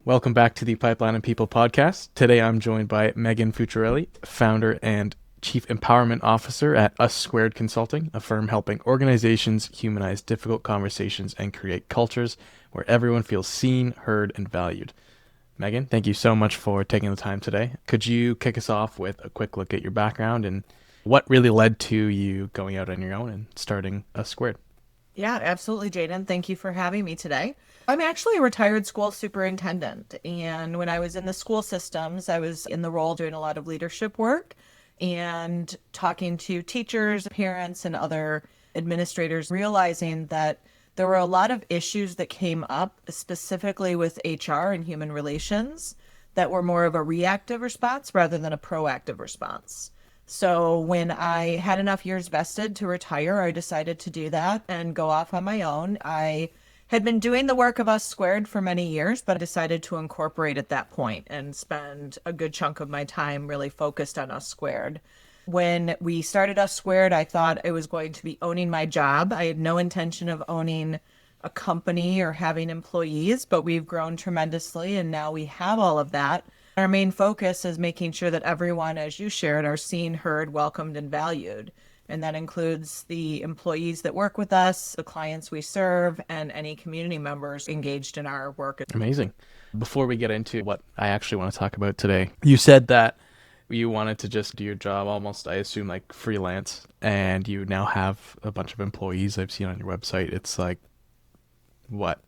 Welcome back to the Pipeline and People podcast. Today I'm joined by Megan Fucciarelli, founder and Chief Empowerment Officer at US² Consulting, a firm helping organizations humanize difficult conversations and create cultures where everyone feels seen, heard, and valued. Megan, thank you so much for taking the time today. Could you kick us off with a quick look at your background and what really led to you going out on your own and starting US²? Yeah, absolutely, Jaden. Thank you for having me today. I'm actually a retired school superintendent. And when I was in the school systems, I was in the role doing a lot of leadership work and talking to teachers, parents, and other administrators, realizing that there were a lot of issues that came up, specifically with HR and human relations, that were more of a reactive response rather than a proactive response. So when I had enough years vested to retire, I decided to do that and go off on my own. I had been doing the work of US² for many years, but I decided to incorporate at that point and spend a good chunk of my time really focused on US². When we started US², I thought I was going to be owning my job. I had no intention of owning a company or having employees, but we've grown tremendously and now we have all of that. Our main focus is making sure that everyone, as you shared, are seen, heard, welcomed, and valued. And that includes the employees that work with us, the clients we serve, and any community members engaged in our work. Amazing. Before we get into what I actually want to talk about today, you said that you wanted to just do your job almost, I assume, like freelance, and you now have a bunch of employees I've seen on your website. It's like, what,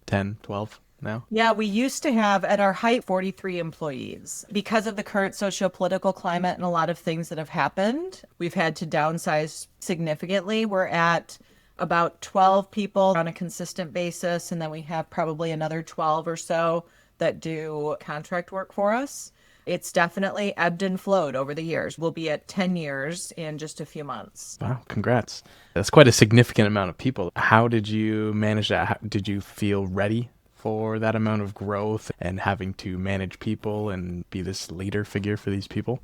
10, 12 now? Yeah, we used to have at our height 43 employees. Because of the current socio-political climate and a lot of things that have happened, we've had to downsize significantly. We're at about 12 people on a consistent basis, and then we have probably another 12 or so that do contract work for us. It's definitely ebbed and flowed over the years. We'll be at 10 years in just a few months. Wow, congrats. That's quite a significant amount of people. How did you manage that? Did you feel ready for that amount of growth and having to manage people and be this leader figure for these people?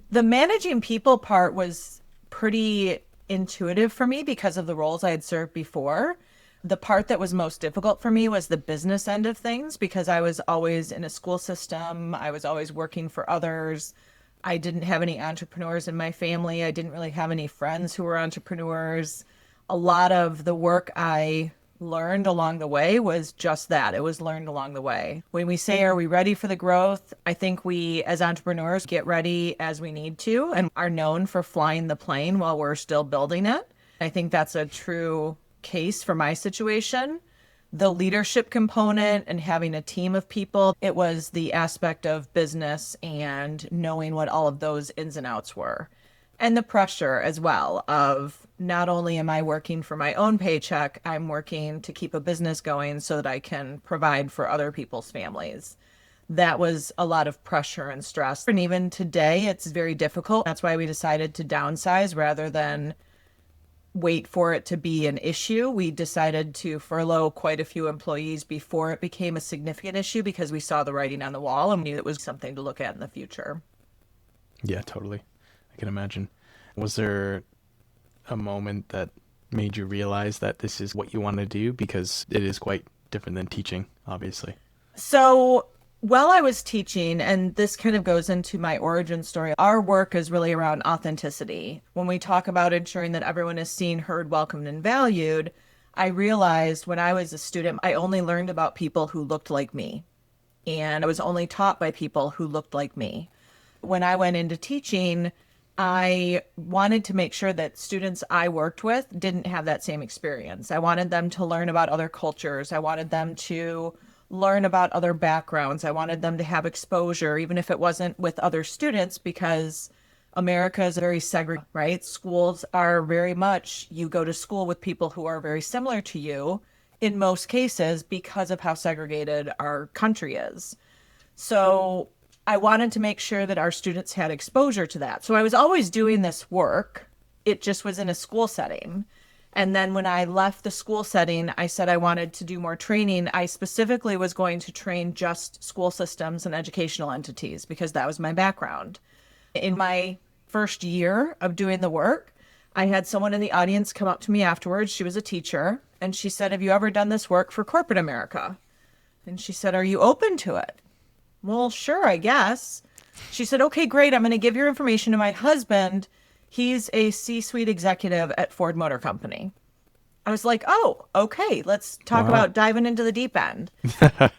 The managing people part was pretty intuitive for me because of the roles I had served before. The part that was most difficult for me was the business end of things because I was always in a school system. I was always working for others. I didn't have any entrepreneurs in my family. I didn't really have any friends who were entrepreneurs. A lot of the work I learned along the way was just that. It was learned along the way. When we say, are we ready for the growth? I think we, as entrepreneurs, get ready as we need to and are known for flying the plane while we're still building it. I think that's a true case for my situation. The leadership component and having a team of people, it was the aspect of business and knowing what all of those ins and outs were. And the pressure as well of not only am I working for my own paycheck, I'm working to keep a business going so that I can provide for other people's families. That was a lot of pressure and stress. And even today, it's very difficult. That's why we decided to downsize rather than wait for it to be an issue. We decided to furlough quite a few employees before it became a significant issue because we saw the writing on the wall and knew it was something to look at in the future. Yeah, totally. I can imagine. Was there a moment that made you realize that this is what you want to do? Because it is quite different than teaching, obviously. So while I was teaching, and this kind of goes into my origin story, our work is really around authenticity. When we talk about ensuring that everyone is seen, heard, welcomed, and valued, I realized when I was a student, I only learned about people who looked like me. And I was only taught by people who looked like me. When I went into teaching, I wanted to make sure that students I worked with didn't have that same experience. I wanted them to learn about other cultures. I wanted them to learn about other backgrounds. I wanted them to have exposure, even if it wasn't with other students, because America is very segregated, right? Schools are very much, you go to school with people who are very similar to you in most cases because of how segregated our country is. So I wanted to make sure that our students had exposure to that. So I was always doing this work. It just was in a school setting. And then when I left the school setting, I said I wanted to do more training. I specifically was going to train just school systems and educational entities because that was my background. In my first year of doing the work, I had someone in the audience come up to me afterwards. She was a teacher, and she said, "Have you ever done this work for corporate America?" And she said, "Are you open to it?" "Well, sure, I guess." She said, "Okay, great. I'm going to give your information to my husband. He's a C-suite executive at Ford Motor Company." I was like, "Oh, okay. Let's talk Wow. about diving into the deep end."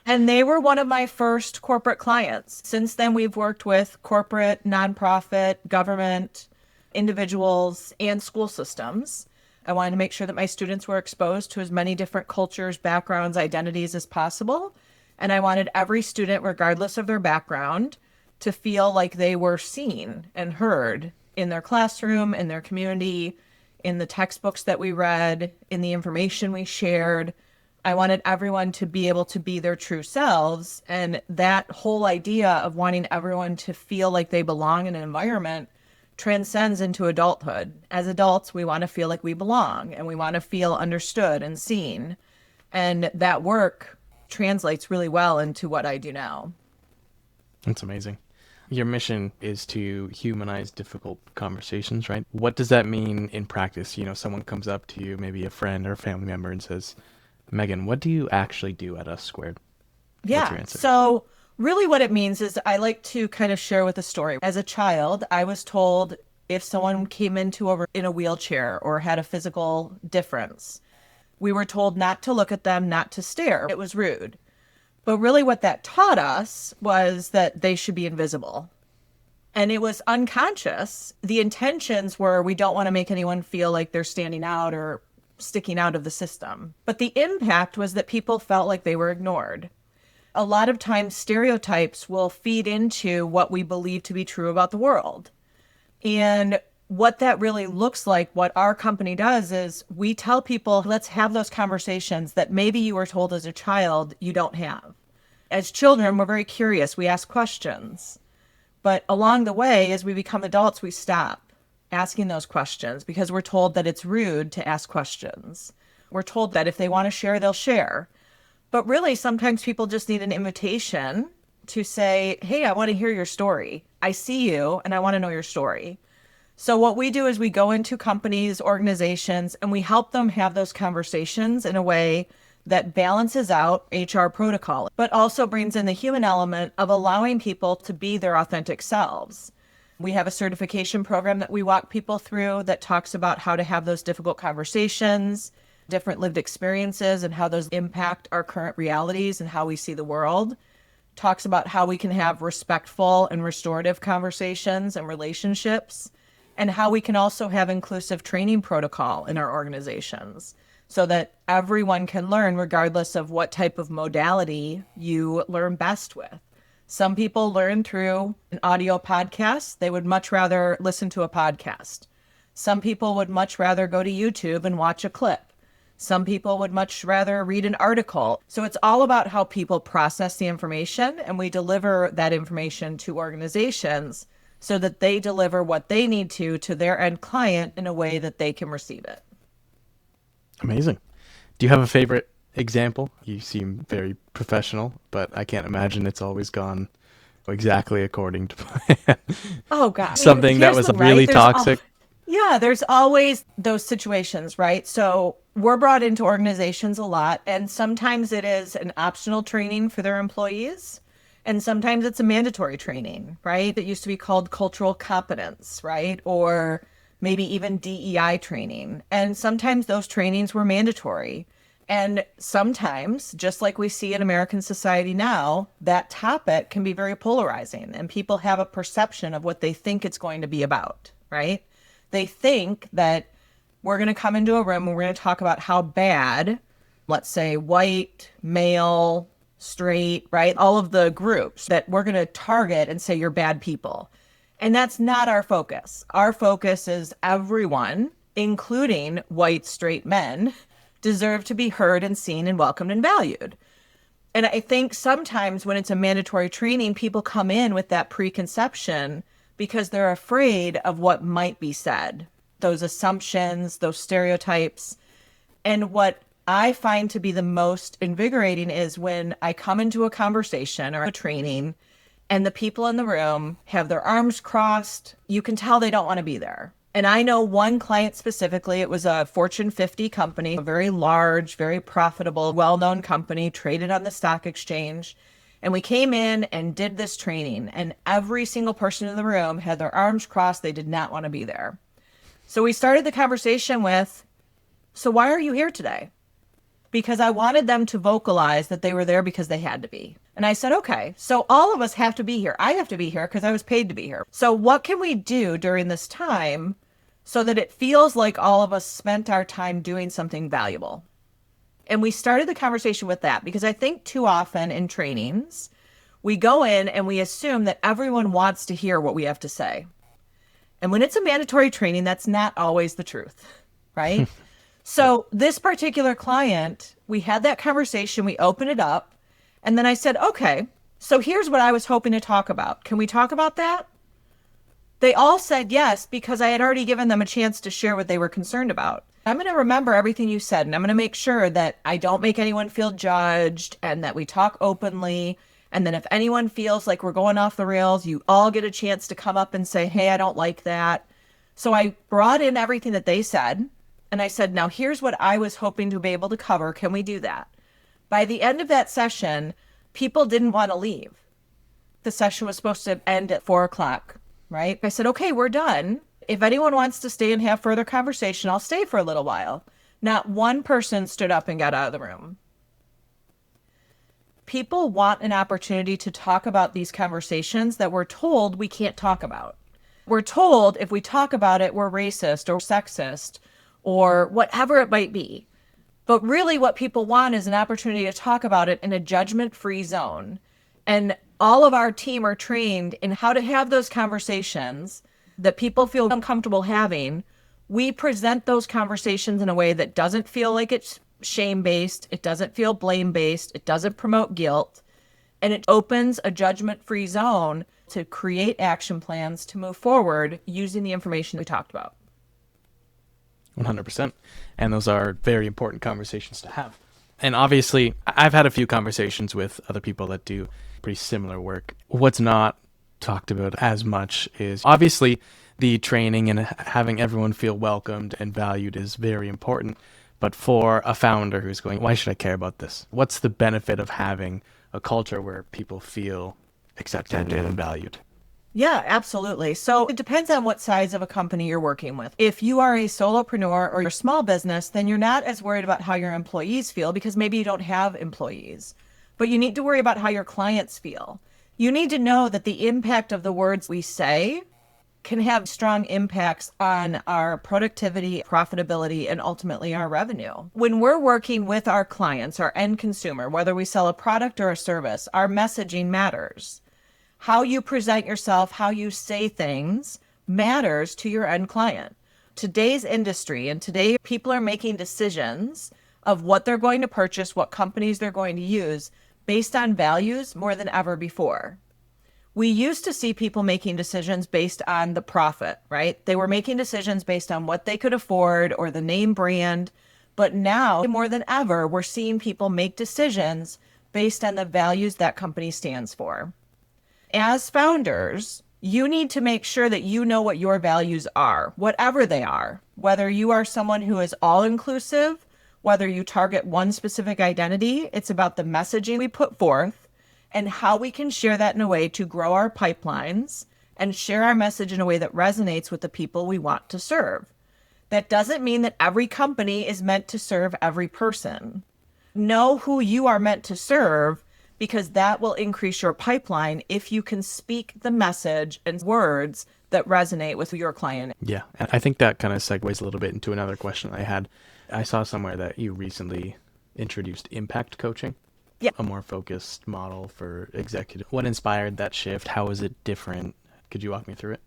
And they were one of my first corporate clients. Since then, we've worked with corporate, nonprofit, government, individuals, and school systems. I wanted to make sure that my students were exposed to as many different cultures, backgrounds, identities as possible. And I wanted every student, regardless of their background, to feel like they were seen and heard in their classroom, in their community, in the textbooks that we read, in the information we shared. I wanted everyone to be able to be their true selves. And that whole idea of wanting everyone to feel like they belong in an environment transcends into adulthood. As adults, we want to feel like we belong and we want to feel understood and seen. And that work translates really well into what I do now. That's amazing. Your mission is to humanize difficult conversations, right? What does that mean in practice? Someone comes up to you, maybe a friend or a family member, and says, "Megan, what do you actually do at US²?" What's your Yeah. answer? So really what it means is I like to kind of share with a story. As a child, I was told if someone came in a wheelchair or had a physical difference, we were told not to look at them, not to stare. It was rude. But really what that taught us was that they should be invisible. And it was unconscious. The intentions were we don't want to make anyone feel like they're standing out or sticking out of the system. But the impact was that people felt like they were ignored. A lot of times stereotypes will feed into what we believe to be true about the world. And what that really looks like, what our company does is we tell people, let's have those conversations that maybe you were told as a child you don't have. As children, we're very curious. We ask questions. But along the way, as we become adults, we stop asking those questions because we're told that it's rude to ask questions. We're told that if they want to share, they'll share. But really, sometimes people just need an invitation to say, "Hey, I want to hear your story. I see you and I want to know your story." So what we do is we go into companies, organizations, and we help them have those conversations in a way that balances out HR protocol, but also brings in the human element of allowing people to be their authentic selves. We have a certification program that we walk people through that talks about how to have those difficult conversations, different lived experiences, and how those impact our current realities and how we see the world. Talks about how we can have respectful and restorative conversations and relationships, and how we can also have inclusive training protocol in our organizations so that everyone can learn regardless of what type of modality you learn best with. Some people learn through an audio podcast. They would much rather listen to a podcast. Some people would much rather go to YouTube and watch a clip. Some people would much rather read an article. So it's all about how people process the information, and we deliver that information to organizations so that they deliver what they need to their end client in a way that they can receive it. Amazing. Do you have a favorite example? You seem very professional, but I can't imagine it's always gone exactly according to plan. Oh, God. Something that was really toxic. Yeah, there's always those situations, right? So we're brought into organizations a lot, and sometimes it is an optional training for their employees, and sometimes it's a mandatory training, right? It used to be called cultural competence, right? Or maybe even DEI training. And sometimes those trainings were mandatory. And sometimes, just like we see in American society now, that topic can be very polarizing, and people have a perception of what they think it's going to be about, right? They think that we're going to come into a room and we're going to talk about how bad, let's say, white, male, straight, right? All of the groups that we're going to target and say you're bad people. And that's not our focus. Our focus is everyone, including white, straight men, deserve to be heard and seen and welcomed and valued. And I think sometimes when it's a mandatory training, people come in with that preconception because they're afraid of what might be said, those assumptions, those stereotypes. And what I find to be the most invigorating is when I come into a conversation or a training and the people in the room have their arms crossed. You can tell they don't want to be there. And I know one client specifically, it was a Fortune 50 company, a very large, very profitable, well-known company traded on the stock exchange. And we came in and did this training, and every single person in the room had their arms crossed. They did not want to be there. So we started the conversation with, so why are you here today? Because I wanted them to vocalize that they were there because they had to be. And I said, okay, so all of us have to be here. I have to be here because I was paid to be here. So what can we do during this time so that it feels like all of us spent our time doing something valuable? And we started the conversation with that because I think too often in trainings, we go in and we assume that everyone wants to hear what we have to say. And when it's a mandatory training, that's not always the truth, right? So this particular client, we had that conversation, we opened it up, and then I said, okay, so here's what I was hoping to talk about. Can we talk about that? They all said yes, because I had already given them a chance to share what they were concerned about. I'm going to remember everything you said, and I'm going to make sure that I don't make anyone feel judged and that we talk openly. And then if anyone feels like we're going off the rails, you all get a chance to come up and say, hey, I don't like that. So I brought in everything that they said. And I said, now here's what I was hoping to be able to cover. Can we do that? By the end of that session, people didn't want to leave. The session was supposed to end at 4:00, right? I said, okay, we're done. If anyone wants to stay and have further conversation, I'll stay for a little while. Not one person stood up and got out of the room. People want an opportunity to talk about these conversations that we're told we can't talk about. We're told if we talk about it, we're racist or sexist or whatever it might be. But really what people want is an opportunity to talk about it in a judgment-free zone. And all of our team are trained in how to have those conversations that people feel uncomfortable having. We present those conversations in a way that doesn't feel like it's shame-based, it doesn't feel blame-based, it doesn't promote guilt, and it opens a judgment-free zone to create action plans to move forward using the information we talked about. 100%. And those are very important conversations to have. And obviously, I've had a few conversations with other people that do pretty similar work. What's not talked about as much is obviously the training and having everyone feel welcomed and valued is very important. But for a founder who's going, why should I care about this? What's the benefit of having a culture where people feel accepted and valued? Yeah, absolutely. So it depends on what size of a company you're working with. If you are a solopreneur or you're a small business, then you're not as worried about how your employees feel because maybe you don't have employees. But you need to worry about how your clients feel. You need to know that the impact of the words we say can have strong impacts on our productivity, profitability, and ultimately our revenue. When we're working with our clients, our end consumer, whether we sell a product or a service, our messaging matters. How you present yourself, how you say things matters to your end client. Today's industry and today people are making decisions of what they're going to purchase, what companies they're going to use based on values more than ever before. We used to see people making decisions based on the profit, right? They were making decisions based on what they could afford or the name brand. But now, more than ever, we're seeing people make decisions based on the values that company stands for. As founders, you need to make sure that you know what your values are, whatever they are, whether you are someone who is all-inclusive, whether you target one specific identity. It's about the messaging we put forth and how we can share that in a way to grow our pipelines and share our message in a way that resonates with the people we want to serve. That doesn't mean that every company is meant to serve every person. Know who you are meant to serve, because that will increase your pipeline if you can speak the message and words that resonate with your client. Yeah, and I think that kind of segues a little bit into another question I had. I saw somewhere that you recently introduced impact coaching. Yeah. A more focused model for executive. What inspired that shift? How is it different? Could you walk me through it?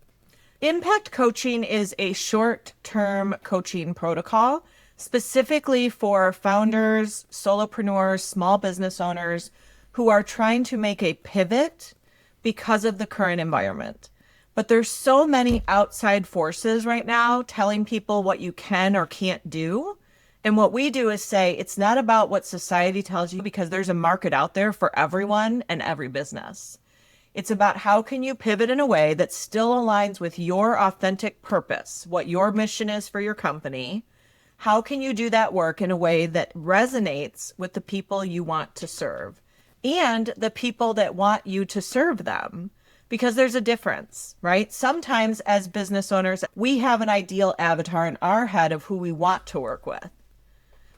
Impact coaching is a short-term coaching protocol specifically for founders, solopreneurs, small business owners who are trying to make a pivot because of the current environment. But there's so many outside forces right now telling people what you can or can't do. And what we do is say, it's not about what society tells you because there's a market out there for everyone and every business. It's about how can you pivot in a way that still aligns with your authentic purpose, what your mission is for your company. How can you do that work in a way that resonates with the people you want to serve and the people that want you to serve them? Because there's a difference, right? Sometimes as business owners, we have an ideal avatar in our head of who we want to work with.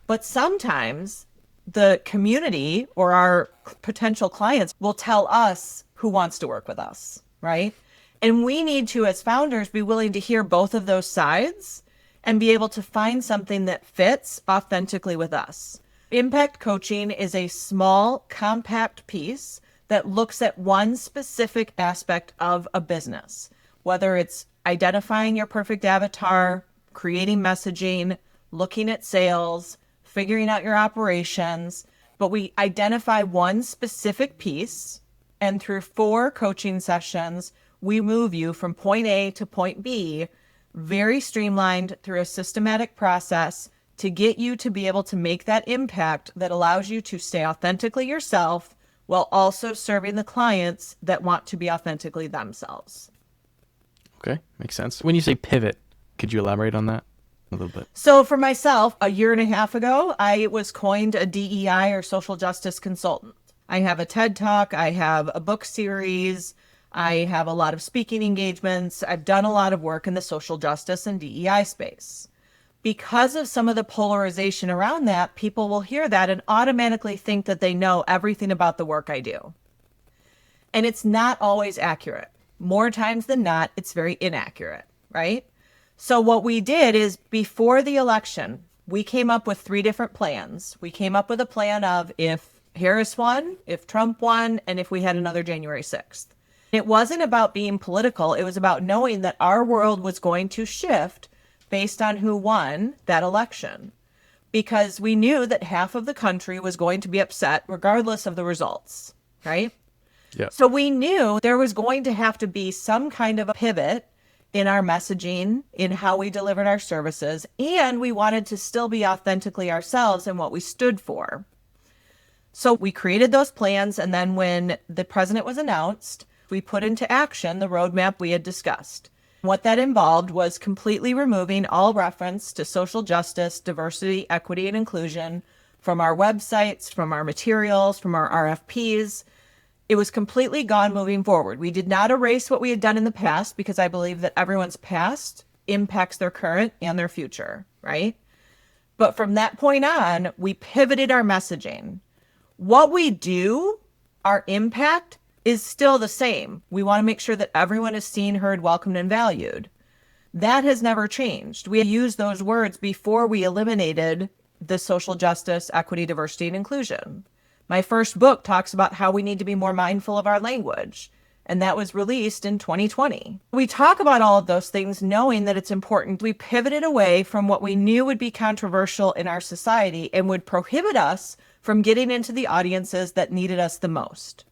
But sometimes the community or our potential clients will tell us who wants to work with us, right? And we need to, as founders, be willing to hear both of those sides and be able to find something that fits authentically with us. Impact coaching is a small, compact piece that looks at one specific aspect of a business, whether it's identifying your perfect avatar, creating messaging, looking at sales, figuring out your operations. But we identify one specific piece, and through 4 coaching sessions, we move you from point A to point B, very streamlined through a systematic process to get you to be able to make that impact that allows you to stay authentically yourself while also serving the clients that want to be authentically themselves. Okay, makes sense. When you say pivot, could you elaborate on that a little bit? So for myself, a year and a half ago, I was coined a DEI or social justice consultant. I have a TED Talk, I have a book series, I have a lot of speaking engagements. I've done a lot of work in the social justice and DEI space. Because of some of the polarization around that, people will hear that and automatically think that they know everything about the work I do. And it's not always accurate. More times than not, it's very inaccurate, right? So what we did is before the election, we came up with 3 different plans. We came up with a plan of if Harris won, if Trump won, and if we had another January 6th. It wasn't about being political. It was about knowing that our world was going to shift based on who won that election, because we knew that half of the country was going to be upset regardless of the results, right? Yeah. So we knew there was going to have to be some kind of a pivot in our messaging, in how we delivered our services, and we wanted to still be authentically ourselves and what we stood for. So we created those plans, and then when the president was announced, we put into action the roadmap we had discussed. What that involved was completely removing all reference to social justice, diversity, equity, and inclusion from our websites, from our materials, from our RFPs. It was completely gone moving forward. We did not erase what we had done in the past because I believe that everyone's past impacts their current and their future, right? But from that point on, we pivoted our messaging. What we do, our impact, is still the same. We want to make sure that everyone is seen, heard, welcomed, and valued. That has never changed. We used those words before we eliminated the social justice, equity, diversity, and inclusion. My first book talks about how we need to be more mindful of our language, and that was released in 2020. We talk about all of those things knowing that it's important. We pivoted away from what we knew would be controversial in our society and would prohibit us from getting into the audiences that needed us the most.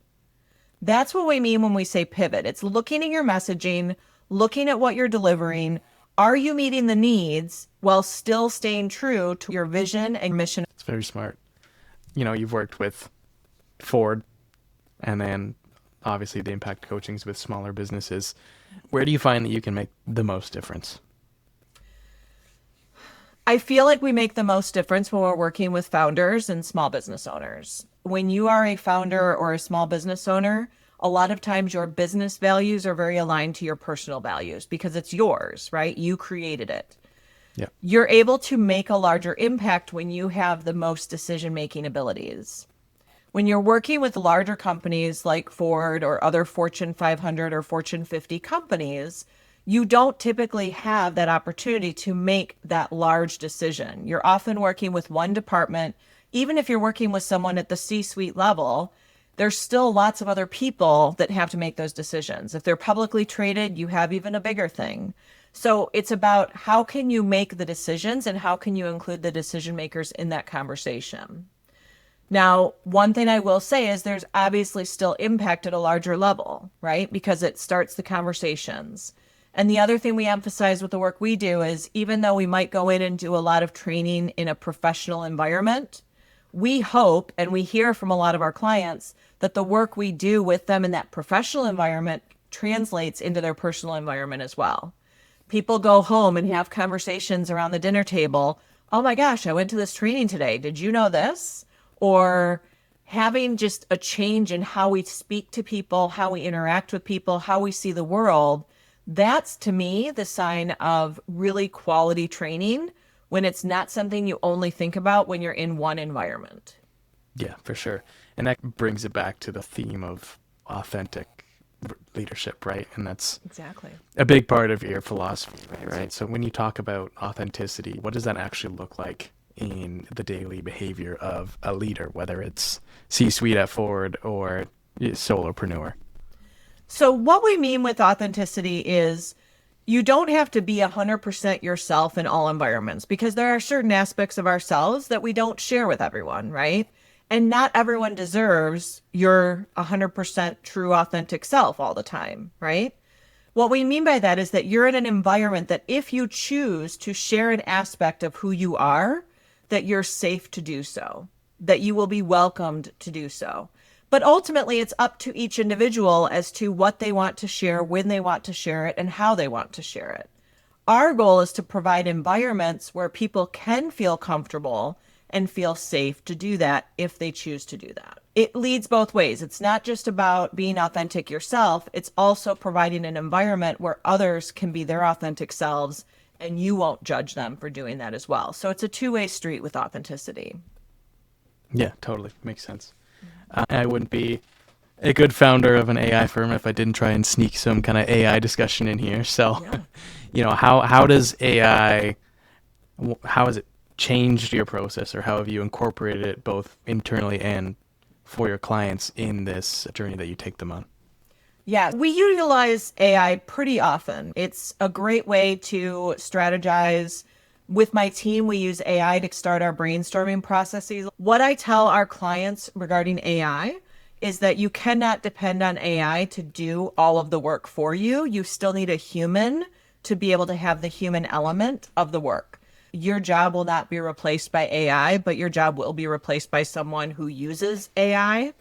That's what we mean when we say pivot. It's looking at your messaging, looking at what you're delivering. Are you meeting the needs while still staying true to your vision and mission? It's very smart. You know, you've worked with Ford and then obviously the impact coachings with smaller businesses. Where do you find that you can make the most difference? I feel like we make the most difference when we're working with founders and small business owners. When you are a founder or a small business owner, a lot of times your business values are very aligned to your personal values because it's yours, right? You created it. Yeah. You're able to make a larger impact when you have the most decision-making abilities. When you're working with larger companies like Ford or other Fortune 500 or Fortune 50 companies, you don't typically have that opportunity to make that large decision. You're often working with one department. Even if you're working with someone at the C-suite level, there's still lots of other people that have to make those decisions. If they're publicly traded, you have even a bigger thing. So it's about how can you make the decisions and how can you include the decision makers in that conversation. Now, one thing I will say is there's obviously still impact at a larger level, right? Because it starts the conversations. And the other thing we emphasize with the work we do is even though we might go in and do a lot of training in a professional environment, we hope and we hear from a lot of our clients that the work we do with them in that professional environment translates into their personal environment as well. People go home and have conversations around the dinner table. Oh my gosh, I went to this training today. Did you know this? Or having just a change in how we speak to people, how we interact with people, how we see the world. That's, to me, the sign of really quality training when it's not something you only think about when you're in one environment. Yeah, for sure. And that brings it back to the theme of authentic leadership, right? And that's Exactly. a big part of your philosophy, right? So when you talk about authenticity, what does that actually look like in the daily behavior of a leader, whether it's C-suite at Ford or solopreneur? So what we mean with authenticity is you don't have to be 100% yourself in all environments, because there are certain aspects of ourselves that we don't share with everyone, right? And not everyone deserves your 100% true authentic self all the time, right? What we mean by that is that you're in an environment that if you choose to share an aspect of who you are, that you're safe to do so, that you will be welcomed to do so. But ultimately, it's up to each individual as to what they want to share, when they want to share it, and how they want to share it. Our goal is to provide environments where people can feel comfortable and feel safe to do that if they choose to do that. It leads both ways. It's not just about being authentic yourself. It's also providing an environment where others can be their authentic selves and you won't judge them for doing that as well. So it's a two-way street with authenticity. Yeah, totally. Makes sense. I wouldn't be a good founder of an AI firm if I didn't try and sneak some kind of AI discussion in here. So, Yeah. how does AI, how has it changed your process, or how have you incorporated it both internally and for your clients in this journey that you take them on? Yeah, we utilize AI pretty often. It's a great way to strategize. With my team, we use AI to start our brainstorming processes. What I tell our clients regarding AI is that you cannot depend on AI to do all of the work for you. You still need a human to be able to have the human element of the work. Your job will not be replaced by AI, but your job will be replaced by someone who uses AI.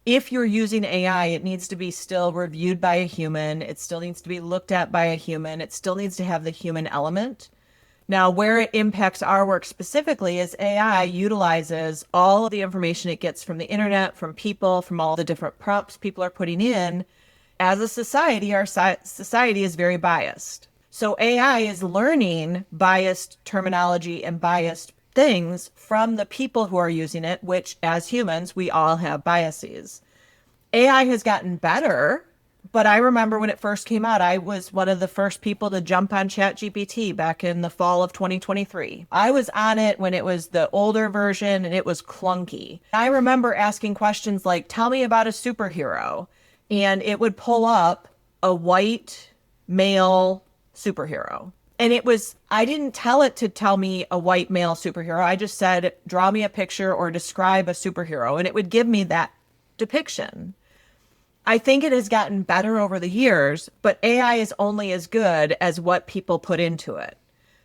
If you're using AI, it needs to be still reviewed by a human. It still needs to be looked at by a human. It still needs to have the human element. Now, where it impacts our work specifically is AI utilizes all of the information it gets from the internet, from people, from all the different prompts people are putting in. As a society, our society is very biased. So AI is learning biased terminology and biased things from the people who are using it, which as humans, we all have biases. AI has gotten better, but I remember when it first came out, I was one of the first people to jump on ChatGPT back in the fall of 2023. I was on it when it was the older version and it was clunky. I remember asking questions like, tell me about a superhero. And it would pull up a white male superhero. And I didn't tell it to tell me a white male superhero. I just said, draw me a picture or describe a superhero. And it would give me that depiction. I think it has gotten better over the years, but AI is only as good as what people put into it.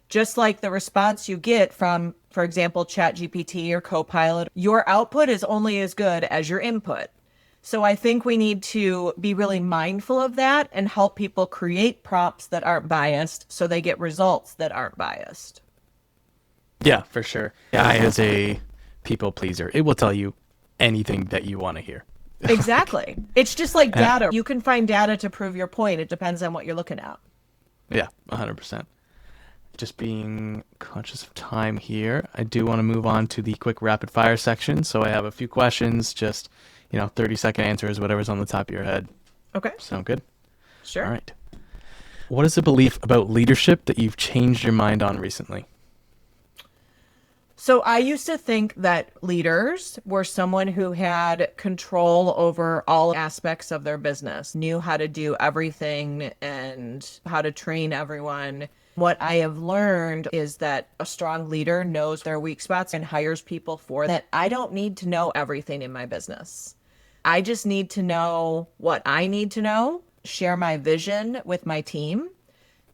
Just like the response you get from, for example, ChatGPT or Copilot, your output is only as good as your input. So I think we need to be really mindful of that and help people create prompts that aren't biased so they get results that aren't biased. Yeah, for sure. AI is a people pleaser. It will tell you anything that you want to hear. Exactly. It's just like Yeah, data. You can find data to prove your point. It depends on what you're looking at. yeah, 100%. Just being conscious of time here, I do want to move on to the quick rapid fire section. So I have a few questions, just, 30-second answers, whatever's on the top of your head. Okay. Sound good? All Sure. right. What is a belief about leadership that you've changed your mind on recently? So I used to think that leaders were someone who had control over all aspects of their business, knew how to do everything and how to train everyone. What I have learned is that a strong leader knows their weak spots and hires people for that. I don't need to know everything in my business. I just need to know what I need to know, share my vision with my team,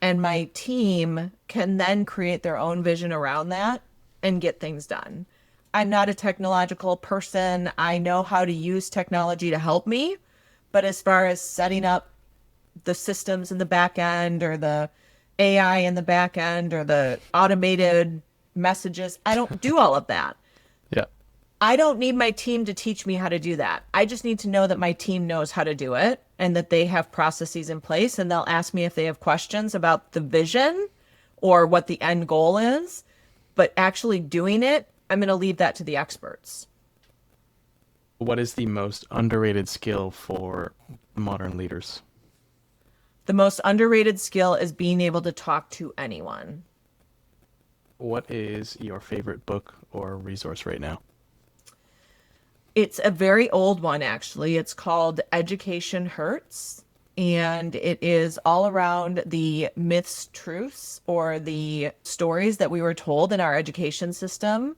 and my team can then create their own vision around that and get things done. I'm not a technological person. I know how to use technology to help me. But as far as setting up the systems in the back end or the AI in the back end or the automated messages, I don't do all of that. Yeah. I don't need my team to teach me how to do that. I just need to know that my team knows how to do it and that they have processes in place, and they'll ask me if they have questions about the vision or what the end goal is. But actually doing it, I'm going to leave that to the experts. What is the most underrated skill for modern leaders? The most underrated skill is being able to talk to anyone. What is your favorite book or resource right now? It's a very old one, actually. It's called Education Hurts, and it is all around the myths, truths, or the stories that we were told in our education system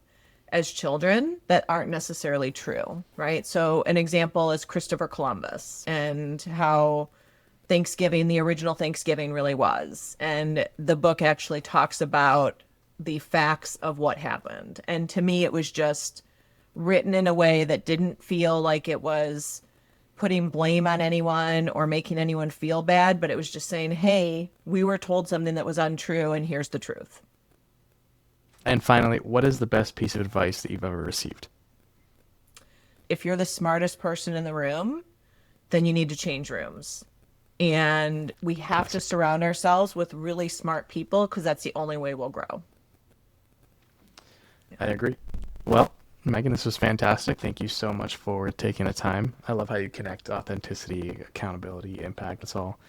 as children that aren't necessarily true, right? So, an example is Christopher Columbus and how Thanksgiving, the original Thanksgiving, really was. And the book actually talks about the facts of what happened. And to me, it was just written in a way that didn't feel like it was putting blame on anyone or making anyone feel bad, but it was just saying, hey, we were told something that was untrue, and here's the truth. And finally, what is the best piece of advice that you've ever received? If you're the smartest person in the room, then you need to change rooms. And we have to surround ourselves with really smart people because that's the only way we'll grow. I agree. Well, Megan, this was fantastic. Thank you so much for taking the time. I love how you connect authenticity, accountability, impact. It's all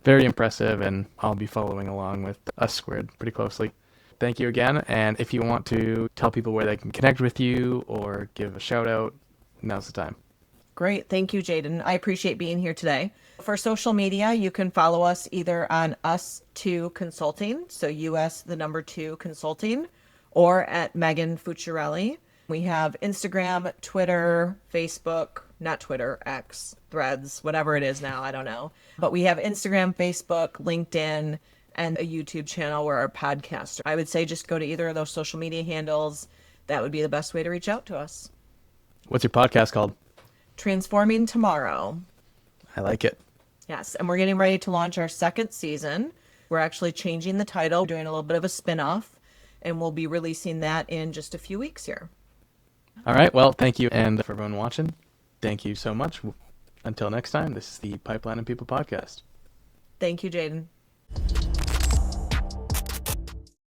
very impressive, and I'll be following along with US² pretty closely. Thank you again. And if you want to tell people where they can connect with you or give a shout out, now's the time. Great. Thank you, Jaden. I appreciate being here today. For social media, you can follow us either on US² Consulting, so US, the number 2 Consulting, or at Megan Fucciarelli. We have Instagram, Twitter, Facebook, not Twitter, X, Threads, whatever it is now, I don't know. But we have Instagram, Facebook, LinkedIn, and a YouTube channel where our podcasts. I would say just go to either of those social media handles. That would be the best way to reach out to us. What's your podcast called? Transforming Tomorrow. I like it. Yes, and we're getting ready to launch our 2nd season. We're actually changing the title, doing a little bit of a spin-off, and we'll be releasing that in just a few weeks here. All right. Well, thank you. And for everyone watching, thank you so much. Until next time, this is the Pipeline and People podcast. Thank you, Jaden.